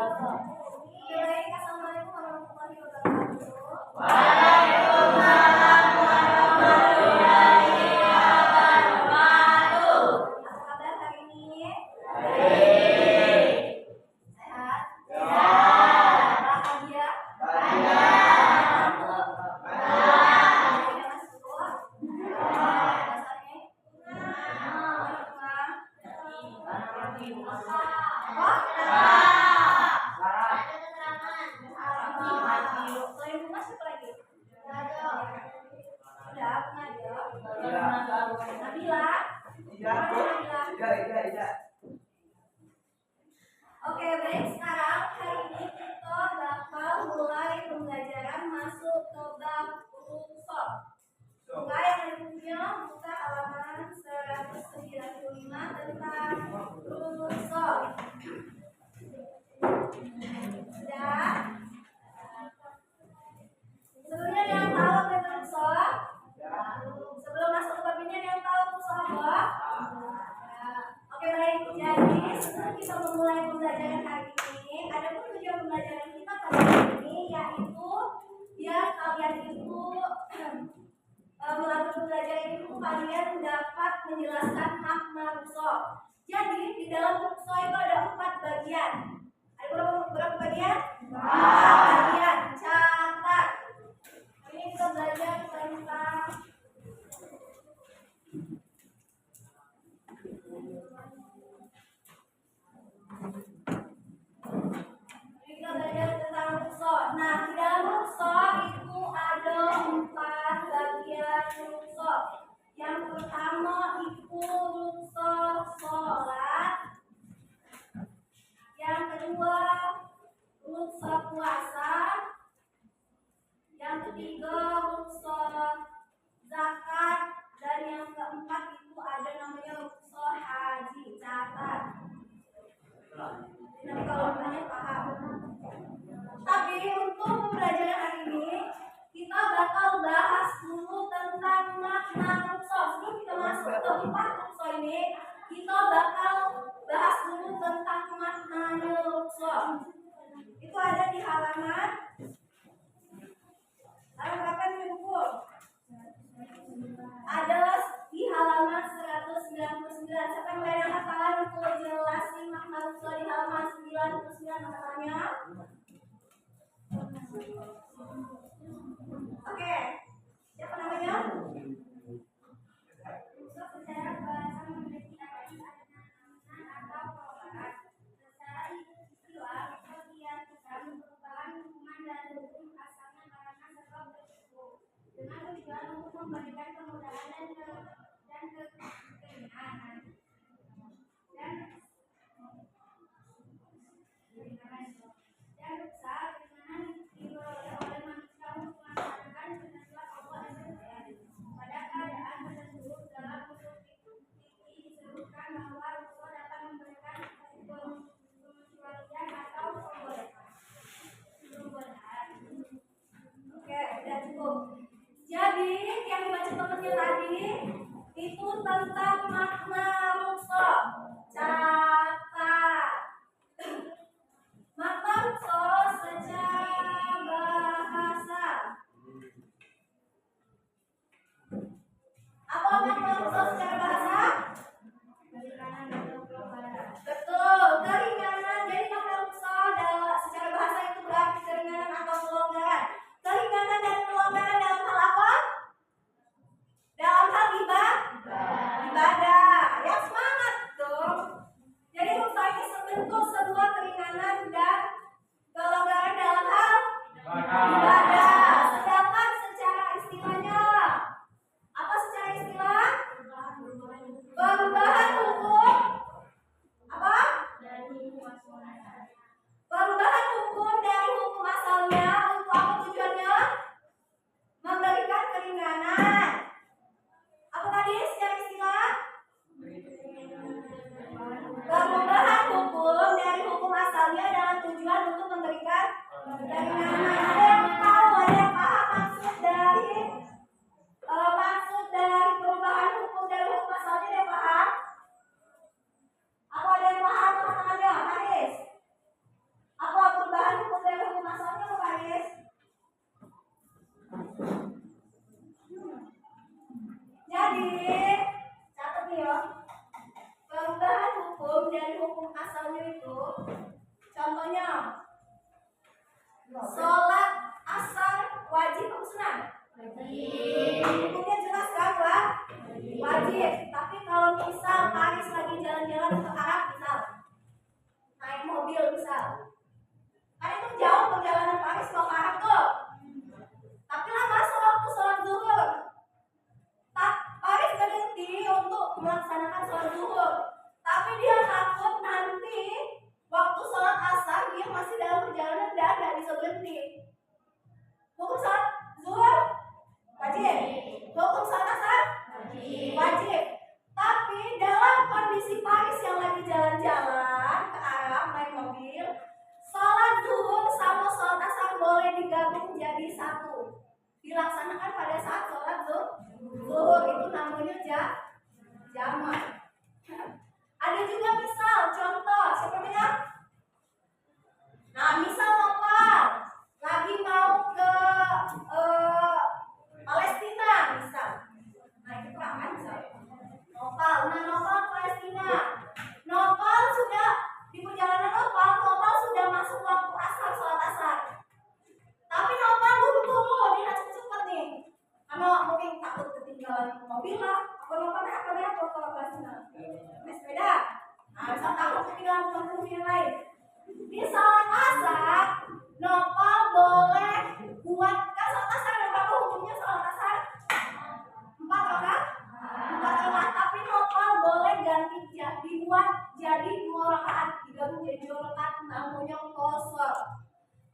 Baik, assalamualaikum warahmatullahi wabarakatuh. Waalaikumsalam warahmatullahi wabarakatuh. Apa kabar hari ini? Baik. Sehat? Sehat. Bahagia? Bahagia. Ngantuk? Bahagia. Udah masuk sekolah? Puasanya? Selain bunga siapa lagi? Udah, Nabila? Nabila? Oke, baik. Sekarang hari ini kita bakal mulai pembelajaran masuk ke bab huruf sod. Buka yang ada bukunya, buka halaman 195 tentang huruf sod. Sudah? Sebelumnya ada yang tahu tentang huruf sod? Sebelum masuk ke bab ini ada yang tahu huruf sod apa? Oke, baik. Jadi sebelum kita memulai pembelajaran hari ini, ada pun tujuan pembelajaran kita pada hari ini, yaitu biar kalian itu melalui pembelajaran itu kalian dapat menjelaskan makna huruf sod. Jadi di dalam huruf sod itu ada 4 bagian. Ada berapa bagian? 4 bagian. Catat. Hari ini kita belajar tentang huruf sod. Nah, di dalam huruf sod itu ada 4 bagian huruf sod. Yang pertama itu huruf sod sholat. Yang kedua huruf sod puasa. Yang ketiga huruf sod zakat. Dan yang keempat itu ada namanya huruf sod haji. Catat. Nanti kalau ditanya paham. Tapi untuk pembelajaran hari ini kita bakal bahas dulu tentang makna huruf sod. Sebelum kita masuk ke 4 huruf sod ini, kita bakal bahas dulu tentang maknanya huruf sod. Itu ada di halaman berapa nih buku? Ada di halaman 199. Siapa yang ada hafalan untuk jelasin makna huruf sod di halaman 99 namanya? Oke, siapa namanya? Secara bahasa memiliki arti atau perubahan. Secara istilah, kemudian perubahan hukuman dan hukum asalnya karena sebab berisiko. Dengan tujuan untuk memberikan kemudahan dan keringanan. Dan usaha keringanan diperoleh oleh manusia untuk melaksanakan ketentuan Allah dan Rasul. Pada keadaan tertentu dalam usul fikih disebutkan bahwa usul dapat memberikan pengecualian atau pembolehan. Oke, udah cukup. Jadi yang dibaca temannya tadi itu tentang makna huruf sod. Catat. Makna huruf sod secara bahasa. Apa makna huruf sod secara bahasa? Betul, keringanan. Jadi makna huruf sod secara bahasa itu berarti keringanan atau kelonggaran. Keringanan dan kelonggaran dalam hal apa? Dalam hal ibadah. Ya, semangat dong. Jadi huruf sod ini bentuk sebuah keringanan dan kelonggaran dalam hal ibadah. Sedangkan secara istilahnya apa secara istilah? Perubahan hukum apa? Perubahan hukum dari hukum asalnya untuk apa tujuannya? Memberikan keringanan. Apa tadi secara istilah? Perubahan hukum dari hukum asalnya dalam tujuan untuk memberikan keringanan. Ada yang tahu, ada yang paham maksud dari perubahan hukum dari hukum asalnya? Ada yang paham? Apa ada yang paham? Tangannya, Haris. Apa bertanya, sholat asar wajib atau sunnah? Hukumnya jelas kan, Pak? Wajib. Tapi kalau misal Paris lagi jalan-jalan ke Arab, misal naik mobil misal, kan itu jauh perjalanan Paris mau ke Arab tuh. Tapi lama waktu sholat zuhur, Paris berhenti untuk melaksanakan sholat zuhur. Tapi dia takut nanti waktu sholat asar dia masih dalam perjalanan dan tidak bisa berhenti. Hukum sholat zuhur wajib. Hukum sholat asar wajib. Tapi dalam kondisi Paris yang lagi jalan-jalan ke Arab naik mobil, sholat zuhur sama sholat asar boleh digabung jadi satu. Dilaksanakan pada saat sholat zuhur, itu namanya jamak. Ada juga misal contoh sepertinya. Nah, misal nopal lagi mau ke Palestina misal. Nah, itu kan misal. Nopal Palestina. Nopal sudah di perjalanan Nopal sudah masuk waktu asar, sholat asar. Tapi Nopal buru-buru dia cepet nih. Karena mungkin takut ketinggalan mobil lah. Nopal naik apa kalau Palestina? Naik sepeda. Nah, misal takut ketinggalan mobil yang lain. Di sholat asar, Nopal boleh buat kan sholat asar ada berapa hukumnya sholat asar? 4 rakaat. 4 rakaat. Tapi Nopal boleh ganti dibuat jadi 2 rakaat, digabung jadi 2 rakaat, namanya qashar.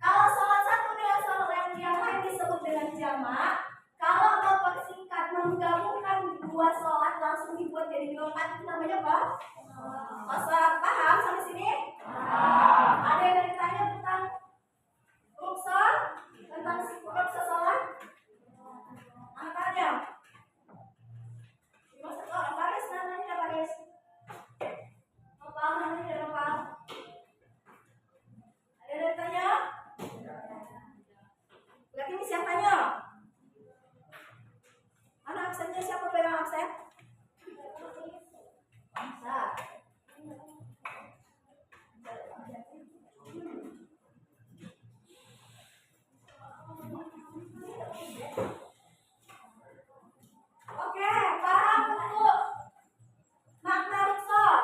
Kalau sholat satu dengan sholat yang lain disebut dengan jamak. Kalau mau persingkat menggabungkan 2 sholat langsung dibuat jadi 2 rakaat, itu namanya apa? Qashar. Paham sampai sini? Ada yang ditanya tentang rukhsah, tentang rukhsah sholat? Angkanya. Maksud orang Paris, namanya ada Paris. Nopal, namanya ada Nopal. Ada yang ditanya? Berarti ini siapa tanya? Mana absennya? Siapa pegang absen? Bisa. Oke, paham untuk makna rukhsah.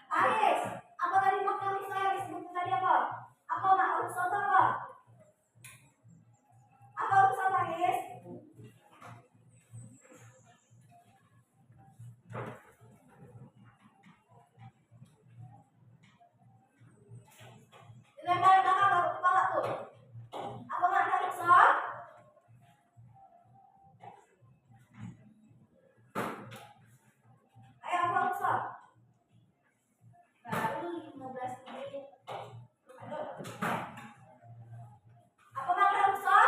Aris, apa tadi makna rukhsah yang disebut tadi apa? Apa makna rukhsah itu apa? Apa rukhsah Aris? Lempar belakang ke kepala tuh. Apa makna rukhsah? Ayo apa rukhsah? Baru 15 menit. Aduh. Apa makna rukhsah?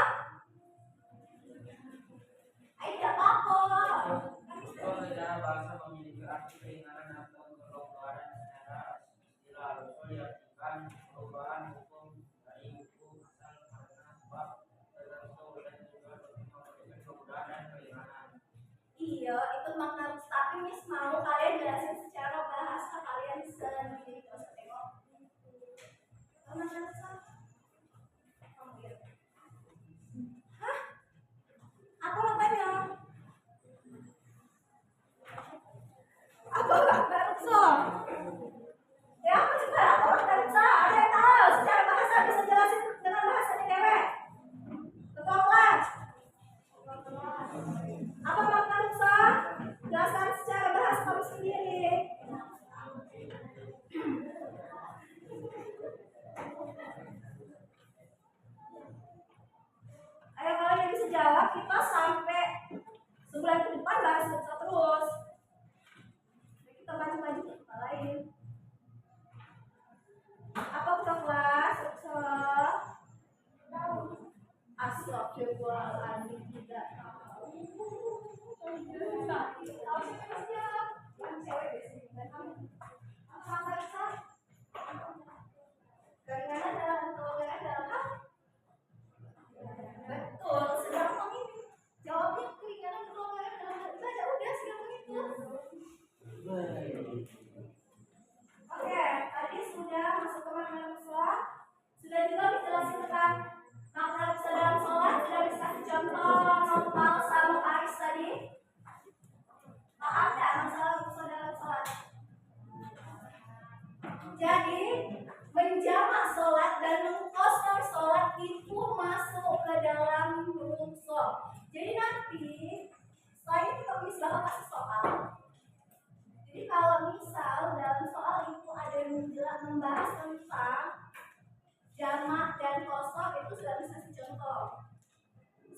Ayo tidak apa-apa. Rukhsah adalah bahasa memiliki arti keringanan atau kelonggaran secara istilah. Rukhsah diartikan perubahan hukum dari hukum asal karena sebab tertentu dan juga memberikan kemudahan dan keringanan. Iya, itu makna rukhsah. Tapi Miss mau kalian jelasin secara bahasa kalian sendiri. Gak usah tengok. Apa makna rukhsah? Kamu lihat. Hah? Apa maknanya? Apa makna rukhsah? Ya, apa coba? Apa makna rukhsah? Ada yang tahu? Secara bahasa bisa jelasin dengan bahasa cewek. Ketua kelas. Apa makna rukhsah? Jelaskan secara bahasa kamu sendiri. Ayo kalian yang bisa jawab, kita sampai sebulan ke depan bahas rukhsah terus. Kita maju-maju ke tempat lain. contoh.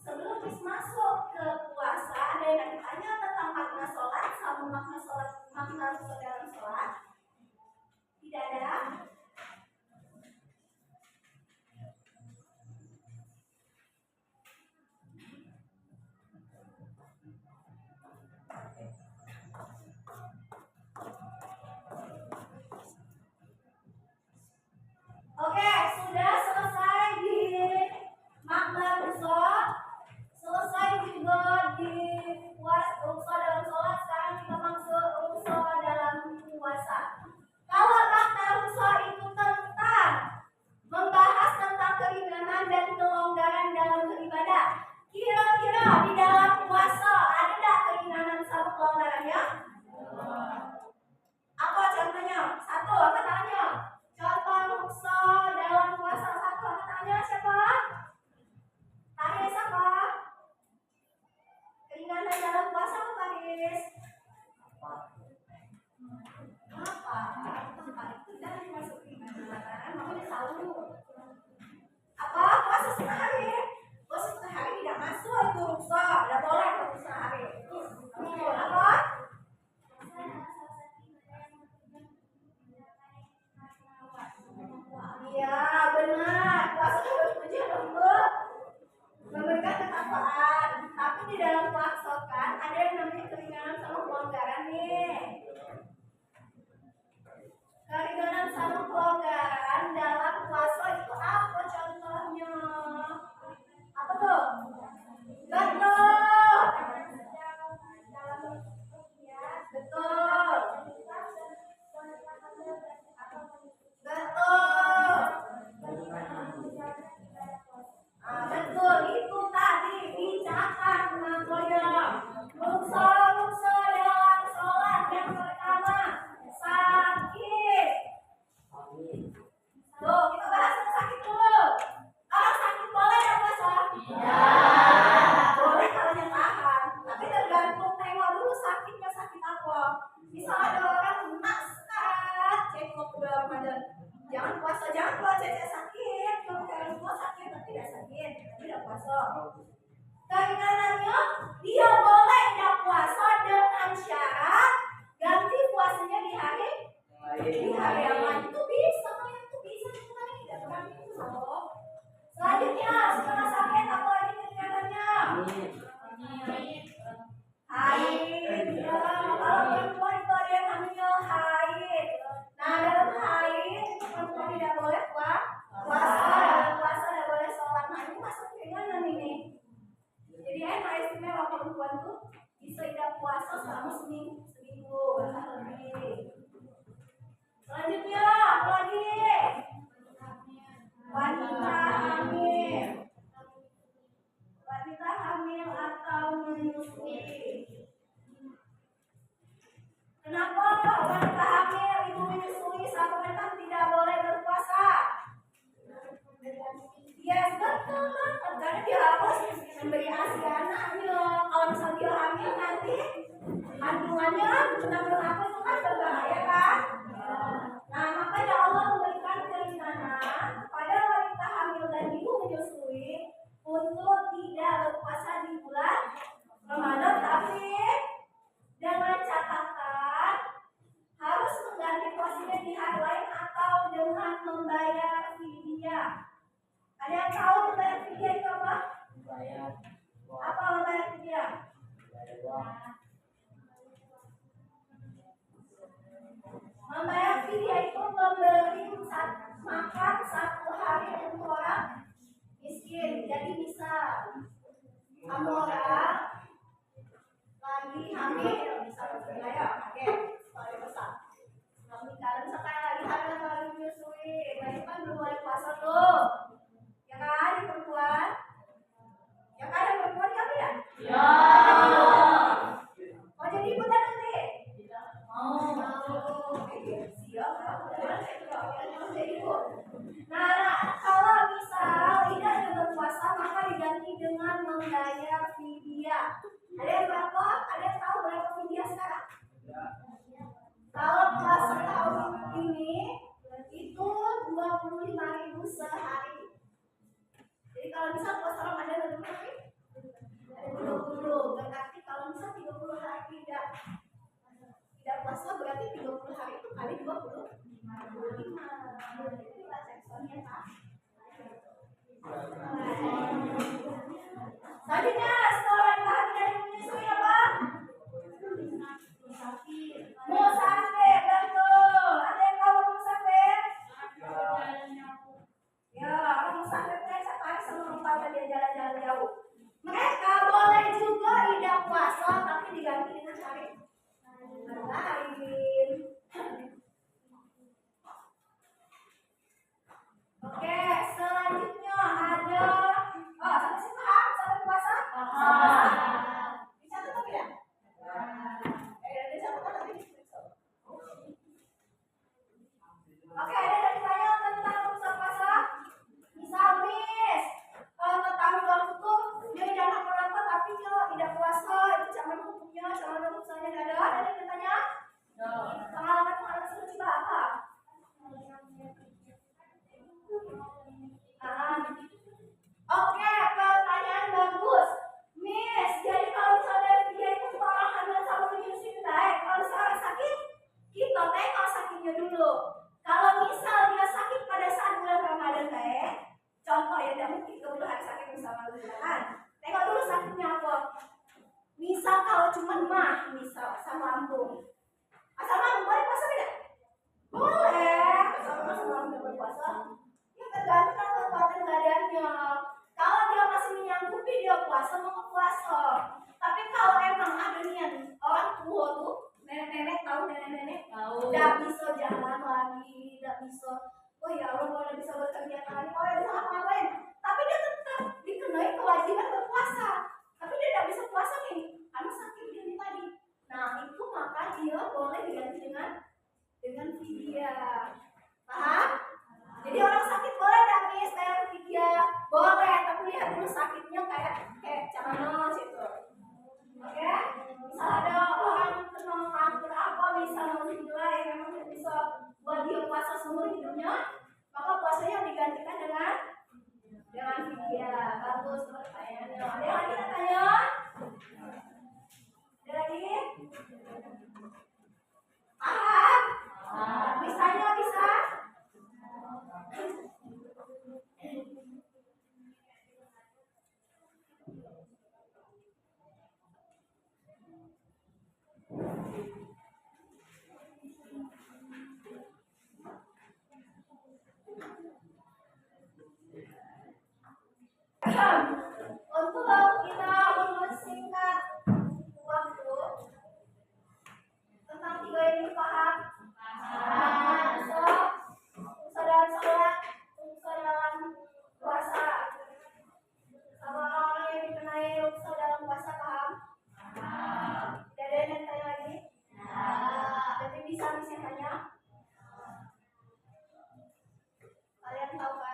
Sebelum masuk ke puasa, ada yang ditanya tentang makna sholat sama makna rukhsah dalam sholat. Tidak ada. Oke, sudah selesai di makna rukhsah, selesai juga di rukhsah dalam sholat. Sekarang kita masuk rukhsah dalam puasa. Kalau makna rukhsah itu tentang membahas tentang keringanan dan kelonggaran dalam beribadah, kira-kira di dalam puasa ada tidak keringanan sama kelonggarannya? Apa contohnya? Satu, angkat tangannya. Contoh rukhsah dalam puasa satu, angkat tangannya. Siapa? Haris apa? Keringanan dalam puasa apa, Haris? Apa? Itu jangan masuk keringanan, makanya selalu. Apa? Puasa setengah hari? Puasa setengah hari tidak masuk itu rukhsah, tidak boleh puasa setengah hari. Apa? Iya benar, puasa harus tujuan untuk memberikan ketakwaan. Tapi di dalam puasa kan ada yang namanya keringanan sama kelonggaran nih. Keringanan sama kelonggaran dalam puasa itu apa contohnya? Apa tuh? Betul. Betul. Betul, itu tadi dicatat namanya rukhsah dalam sholat. Yang pertama sakit. Tuh, kita bahas sakit dulu. Orang sakit boleh ya puasa? Boleh kalau yang tahan. Tapi tergantung tengok dulu sakitnya sakit apa. Misal ada orang sekat, cekok udah Ramadan. Jangan puasa cecek sakit. Kalau kalian semua sakit tapi tidak sakit, tidak puasa. Keringanannya dia boleh tidak puasa dengan syarat ganti puasanya di hari yang lain. Itu bisa, itu bisa, itu kan tidak berarti itu loh. Selanjutnya setelah sakit apa lagi keringanannya? Haid. Ya, kalau perempuan itu ada yang namanya haid. Nah, dalam haid itu perempuan tidak boleh puasa, dalam puasa tidak boleh sholat. Nah, ini masuk keringanan ini. Jadi enak istimewa perempuan tuh bisa tidak puasa selama seminggu bahkan lebih. Selanjutnya apa lagi? Wanita hamil. Wanita hamil atau menyusui. Kenapa wanita hamil ibu menyusui saat mereka tidak boleh berpuasa? Yes, betul banget. Karena dia harus memberi asi anaknya. Kalau misalnya dia hamil nanti kandungannya benar-benar apa itu kan berbahaya kan? Nah, makanya Allah memberikan keringanan kepada wanita hamil dan ibu menyusui untuk tidak berpuasa di bulan Ramadan, tapi dengan catatan harus mengganti puasanya di hari lain atau dengan membayar fidyah. Ada yang tahu membayar fidyah itu apa? Apa membayar fidyah? Membayar fidyah itu memberi makan satu hari untuk orang miskin. Jadi bisa kamu orang lagi hamil, bisa berbiaya pakai sekali besar. Kalau sekarang lagi hamil lagi menyusui, berarti kan belum boleh puasa tuh. Ya kan, di perempuan? Ya kan, ada perempuan ya tidak? Ya.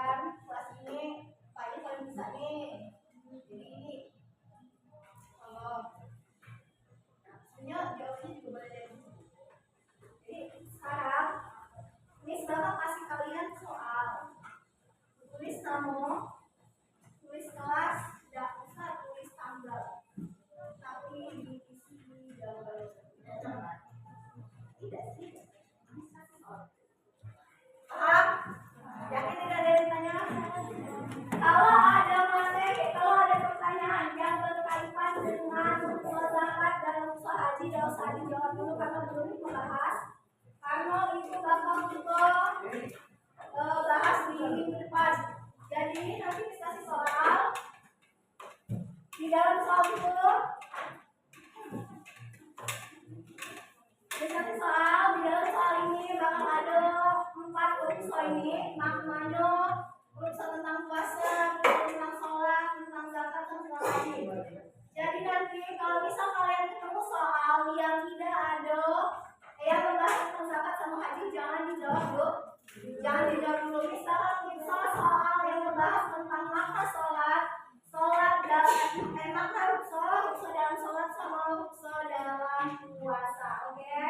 kan kelas ini Pak ini paling bisa nih. Jadi ini kalau sebenarnya jawabnya juga boleh dari sini. Jadi sekarang Miss bakal kasih kalian soal. Tulis nama, tulis kelas, tidak usah tulis tanggal. Tapi diisi jawaban. Tidak sih. Bisa sih. Paham? Yakin tidak ada yang ditanya? Kalau ada materi, kalau ada pertanyaan yang berkaitan dengan zakat dan usaha haji, tidak usah dijawab dulu karena belum membahas. Karena itu bakal kita bahas di minggu depan. Jadi nanti dikasih soal. Di dalam soal itu dikasih soal, di dalam soal ini bakal ada 4 urusan ini, maknanya urusan tentang puasa, tentang sholat, tentang zakat, tentang haji. Jadi nanti kalau misal kalian ketemu soal yang tidak ada yang membahas tentang zakat sama haji, jangan dijawab dulu. Jangan dijawab dulu. Misal soal yang membahaz tentang makna sholat, makna rukso dalam sholat sama rukso dalam puasa, oke?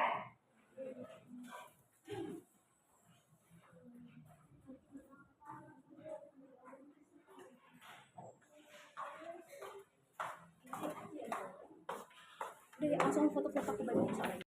Udah langsung foto-foto ke bagian soalnya.